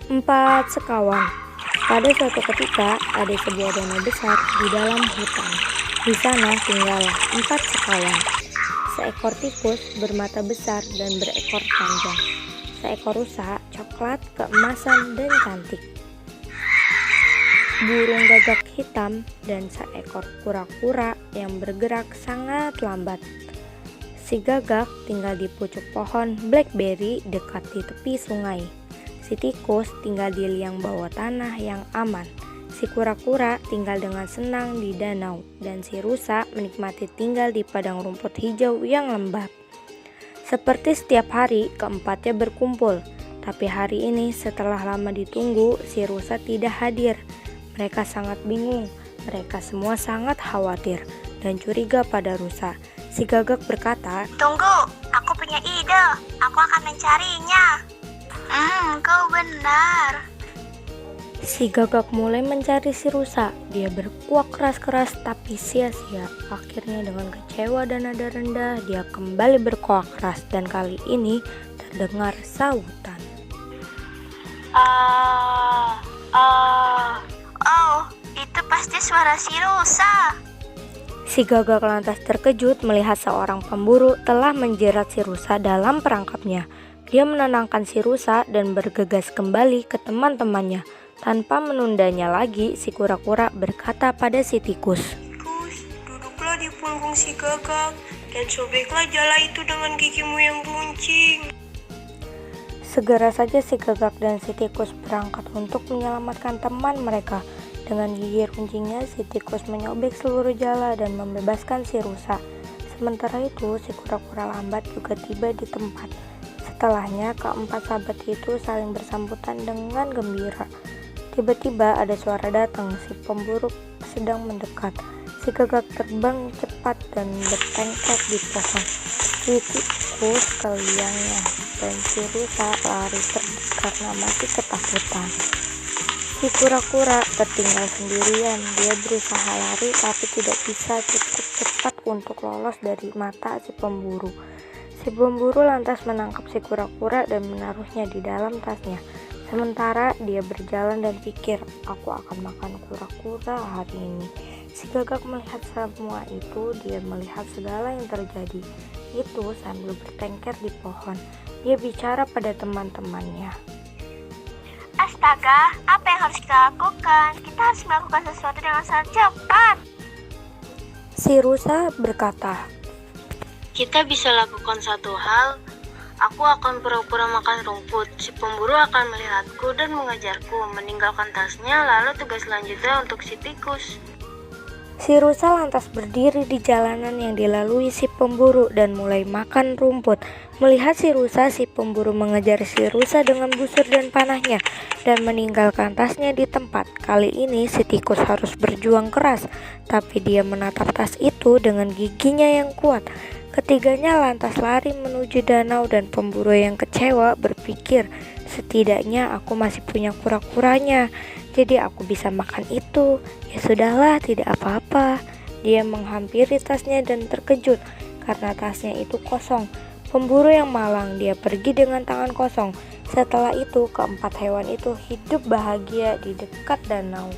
Empat sekawan. Pada suatu ketika ada sebuah danau besar di dalam hutan. Di sana tinggallah empat sekawan. Seekor tikus bermata besar dan berekor panjang. Seekor rusa coklat, keemasan, dan cantik. Burung gagak hitam dan seekor kura-kura yang bergerak sangat lambat. Si gagak tinggal di pucuk pohon blackberry dekat di tepi sungai. Si tikus tinggal di liang bawah tanah yang aman. Si kura-kura tinggal dengan senang di danau, dan si rusa menikmati tinggal di padang rumput hijau yang lembab. Seperti setiap hari, keempatnya berkumpul. Tapi hari ini setelah lama ditunggu, si rusa tidak hadir. Mereka sangat bingung, mereka semua sangat khawatir dan curiga pada rusa. Si gagak berkata, "Tunggu, aku punya ide. Aku akan mencarinya." Kau benar. Si gagak mulai mencari si rusa. Dia berkuak keras-keras tapi sia-sia. Akhirnya dengan kecewa dan nada rendah, dia kembali berkuak keras dan kali ini terdengar sautan. Oh, itu pasti suara si rusa. Si gagak lantas terkejut melihat seorang pemburu telah menjerat si rusa dalam perangkapnya. Dia menenangkan si rusa dan bergegas kembali ke teman-temannya. Tanpa menundanya lagi, si kura-kura berkata pada si tikus, "Tikus, duduklah di punggung si gagak dan sobeklah jala itu dengan gigimu yang runcing." Segera saja si gagak dan si tikus berangkat untuk menyelamatkan teman mereka. Dengan gigi runcingnya, si tikus menyobek seluruh jala dan membebaskan si rusa. Sementara itu, si kura-kura lambat juga tiba di tempat. Setelahnya, keempat sahabat itu saling bersambutan dengan gembira. Tiba-tiba ada suara datang, si pemburu sedang mendekat. Si gagak terbang cepat dan bertengkar di pohon. Si tikus ke liangnya dan si rusa lari pergi karena masih ketakutan. Si kura-kura tertinggal sendirian. Dia berusaha lari tapi tidak bisa cukup cepat untuk lolos dari mata si pemburu. Si pemburu lantas menangkap si kura-kura dan menaruhnya di dalam tasnya. Sementara dia berjalan dan pikir, aku akan makan kura-kura hari ini. Si gagak melihat semua itu, dia melihat segala yang terjadi. Itu sambil bertengkar di pohon. Dia bicara pada teman-temannya. Astaga, apa yang harus kita lakukan? Kita harus melakukan sesuatu dengan sangat cepat. Si rusa berkata, Kita bisa lakukan satu hal. Aku akan pura-pura makan rumput. Si pemburu akan melihatku dan mengejarku, meninggalkan tasnya, lalu tugas selanjutnya untuk si tikus. Si rusa lantas berdiri di jalanan yang dilalui si pemburu dan mulai makan rumput. Melihat si rusa, si pemburu mengejar si rusa dengan busur dan panahnya dan meninggalkan tasnya di tempat. Kali ini si tikus harus berjuang keras, tapi dia menatap tas itu dengan giginya yang kuat. Ketiganya lantas lari menuju danau dan pemburu yang kecewa berpikir, setidaknya aku masih punya kura-kuranya, jadi aku bisa makan itu. Ya sudahlah, tidak apa-apa. Dia menghampiri tasnya dan terkejut karena tasnya itu kosong. Pemburu yang malang, dia pergi dengan tangan kosong. Setelah itu, keempat hewan itu hidup bahagia di dekat danau.